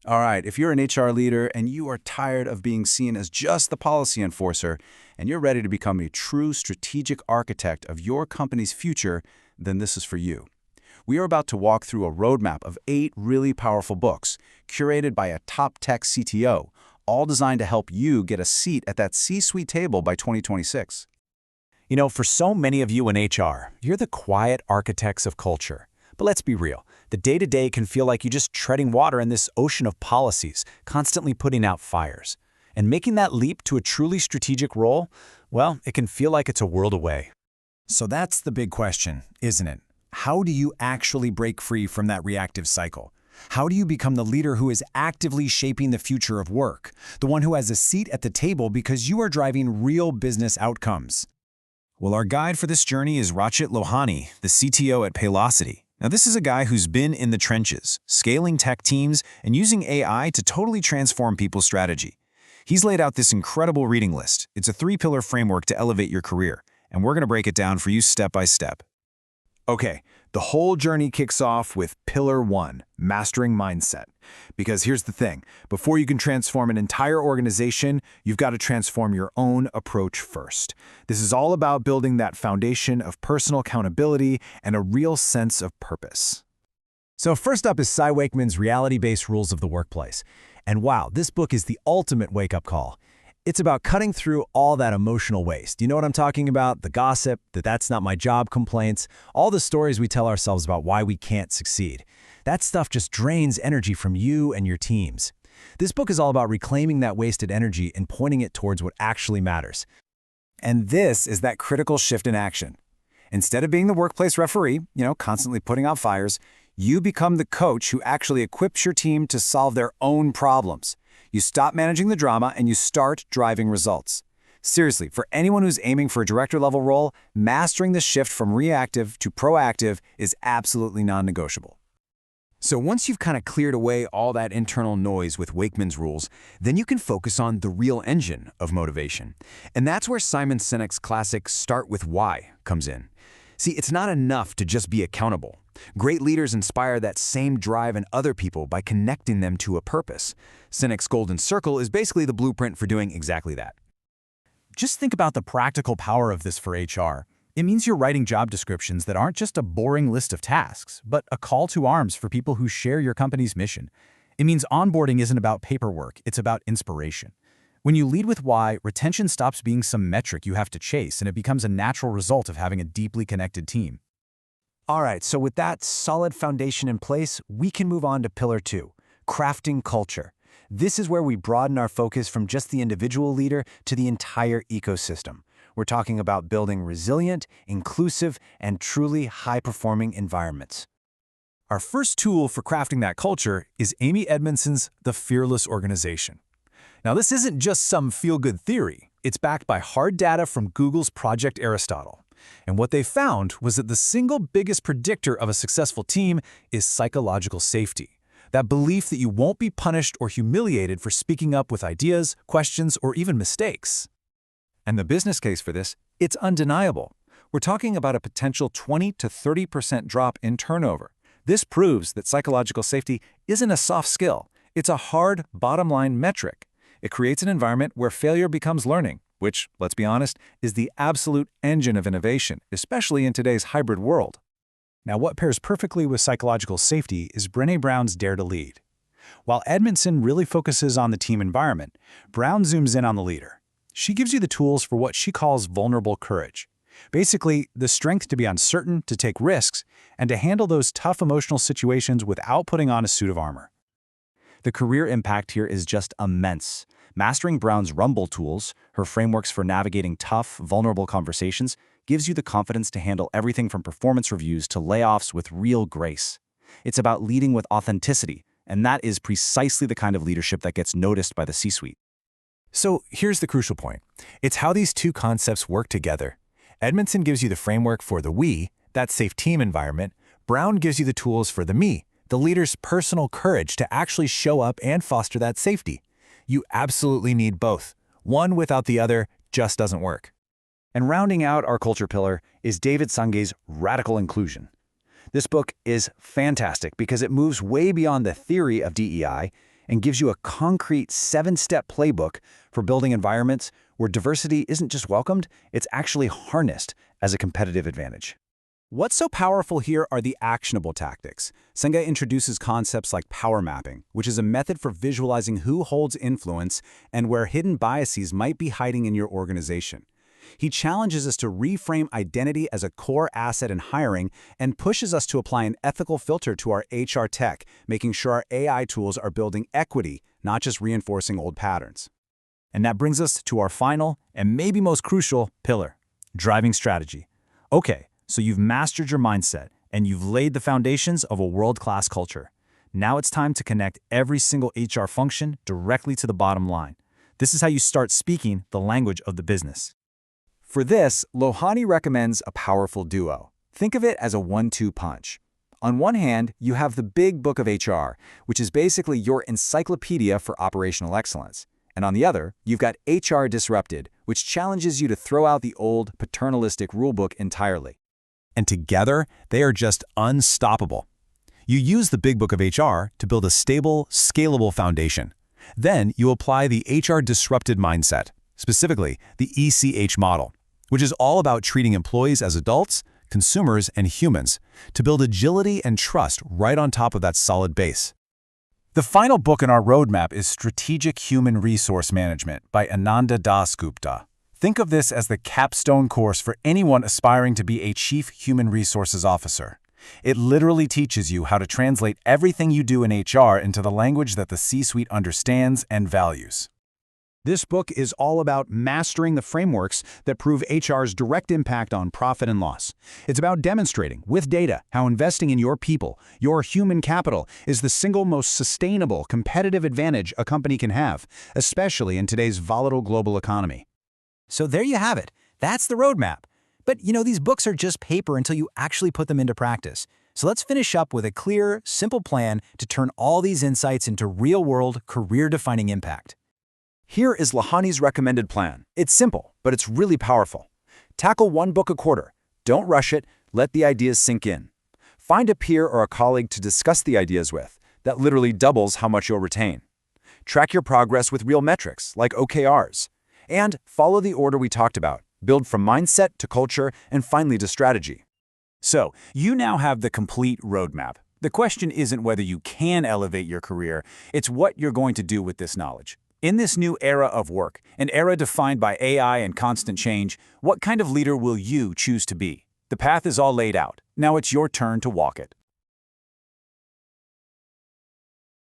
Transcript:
All right, if you're an HR leader and you are tired of being seen as just the policy enforcer and you're ready to become a true strategic architect of your company's future, then this is for you. We are about to walk through a roadmap of 8 really powerful books, curated by a top tech CTO, all designed to help you get a seat at that C-suite table by 2026. You know, for so many of you in HR, you're the quiet architects of culture. But let's be real, the day-to-day can feel like you're just treading water in this ocean of policies, constantly putting out fires. And making that leap to a truly strategic role, well, it can feel like it's a world away. So that's the big question, isn't it? How do you actually break free from that reactive cycle? How do you become the leader who is actively shaping the future of work, the one who has a seat at the table because you are driving real business outcomes? Well, our guide for this journey is Rachit Lohani, the CTO at Paylocity. Now, this is a guy who's been in the trenches, scaling tech teams and using AI to totally transform people's strategy. He's laid out this incredible reading list. It's a 3-pillar framework to elevate your career, and we're going to break it down for you step by step. Okay, the whole journey kicks off with Pillar 1, Mastering Mindset. Because here's the thing, before you can transform an entire organization, you've got to transform your own approach first. This is all about building that foundation of personal accountability and a real sense of purpose. So first up is Cy Wakeman's Reality-Based Rules of the Workplace. And wow, this book is the ultimate wake-up call. It's about cutting through all that emotional waste. You know what I'm talking about? The gossip, the "that's not my job" complaints, all the stories we tell ourselves about why we can't succeed. That stuff just drains energy from you and your teams. This book is all about reclaiming that wasted energy and pointing it towards what actually matters. And this is that critical shift in action. Instead of being the workplace referee, constantly putting out fires, you become the coach who actually equips your team to solve their own problems. You stop managing the drama and you start driving results. Seriously, for anyone who's aiming for a director-level role, mastering the shift from reactive to proactive is absolutely non-negotiable. So once you've kind of cleared away all that internal noise with Wakeman's rules, then you can focus on the real engine of motivation. And that's where Simon Sinek's classic Start with Why comes in. See, it's not enough to just be accountable. Great leaders inspire that same drive in other people by connecting them to a purpose. Sinek's Golden Circle is basically the blueprint for doing exactly that. Just think about the practical power of this for HR. It means you're writing job descriptions that aren't just a boring list of tasks, but a call to arms for people who share your company's mission. It means onboarding isn't about paperwork, it's about inspiration. When you lead with why, retention stops being some metric you have to chase, and it becomes a natural result of having a deeply connected team. All right, so with that solid foundation in place, we can move on to Pillar 2, Crafting Culture. This is where we broaden our focus from just the individual leader to the entire ecosystem. We're talking about building resilient, inclusive, and truly high-performing environments. Our first tool for crafting that culture is Amy Edmondson's The Fearless Organization. Now, this isn't just some feel-good theory. It's backed by hard data from Google's Project Aristotle. And what they found was that the single biggest predictor of a successful team is psychological safety. That belief that you won't be punished or humiliated for speaking up with ideas, questions, or even mistakes. And the business case for this, it's undeniable. We're talking about a potential 20 to 30% drop in turnover. This proves that psychological safety isn't a soft skill. It's a hard, bottom-line metric. It creates an environment where failure becomes learning, which, let's be honest, is the absolute engine of innovation, especially in today's hybrid world. Now, what pairs perfectly with psychological safety is Brené Brown's Dare to Lead. While Edmondson really focuses on the team environment, Brown zooms in on the leader. She gives you the tools for what she calls vulnerable courage. Basically, the strength to be uncertain, to take risks, and to handle those tough emotional situations without putting on a suit of armor. The career impact here is just immense. Mastering Brown's Rumble tools, her frameworks for navigating tough, vulnerable conversations, gives you the confidence to handle everything from performance reviews to layoffs with real grace. It's about leading with authenticity, and that is precisely the kind of leadership that gets noticed by the C-suite. So here's the crucial point. It's how these two concepts work together. Edmondson gives you the framework for the we, that safe team environment. Brown gives you the tools for the me, the leader's personal courage to actually show up and foster that safety. You absolutely need both. One without the other just doesn't work. And rounding out our culture pillar is David Sange's Radical Inclusion. This book is fantastic because it moves way beyond the theory of DEI and gives you a concrete 7-step playbook for building environments where diversity isn't just welcomed, it's actually harnessed as a competitive advantage. What's so powerful here are the actionable tactics. Senga introduces concepts like power mapping, which is a method for visualizing who holds influence and where hidden biases might be hiding in your organization. He challenges us to reframe identity as a core asset in hiring and pushes us to apply an ethical filter to our HR tech, making sure our AI tools are building equity, not just reinforcing old patterns. And that brings us to our final and maybe most crucial pillar, driving strategy. Okay, so you've mastered your mindset and you've laid the foundations of a world-class culture. Now it's time to connect every single HR function directly to the bottom line. This is how you start speaking the language of the business. For this, Lohani recommends a powerful duo. Think of it as a 1-2 punch. On one hand, you have the big book of HR, which is basically your encyclopedia for operational excellence. And on the other, you've got HR Disrupted, which challenges you to throw out the old paternalistic rulebook entirely. And together, they are just unstoppable. You use the big book of HR to build a stable, scalable foundation. Then you apply the HR Disrupted mindset, specifically the ECH model, which is all about treating employees as adults, consumers, and humans to build agility and trust right on top of that solid base. The final book in our roadmap is Strategic Human Resource Management by Ananda Das Gupta. Think of this as the capstone course for anyone aspiring to be a Chief Human Resources Officer. It literally teaches you how to translate everything you do in HR into the language that the C-suite understands and values. This book is all about mastering the frameworks that prove HR's direct impact on profit and loss. It's about demonstrating, with data, how investing in your people, your human capital, is the single most sustainable competitive advantage a company can have, especially in today's volatile global economy. So there you have it. That's the roadmap. But these books are just paper until you actually put them into practice. So let's finish up with a clear, simple plan to turn all these insights into real-world, career-defining impact. Here is Lohani's recommended plan. It's simple, but it's really powerful. Tackle one book a quarter. Don't rush it. Let the ideas sink in. Find a peer or a colleague to discuss the ideas with. That literally doubles how much you'll retain. Track your progress with real metrics, like OKRs. And follow the order we talked about. Build from mindset to culture and finally to strategy. So, you now have the complete roadmap. The question isn't whether you can elevate your career, it's what you're going to do with this knowledge. In this new era of work, an era defined by AI and constant change, what kind of leader will you choose to be? The path is all laid out. Now it's your turn to walk it.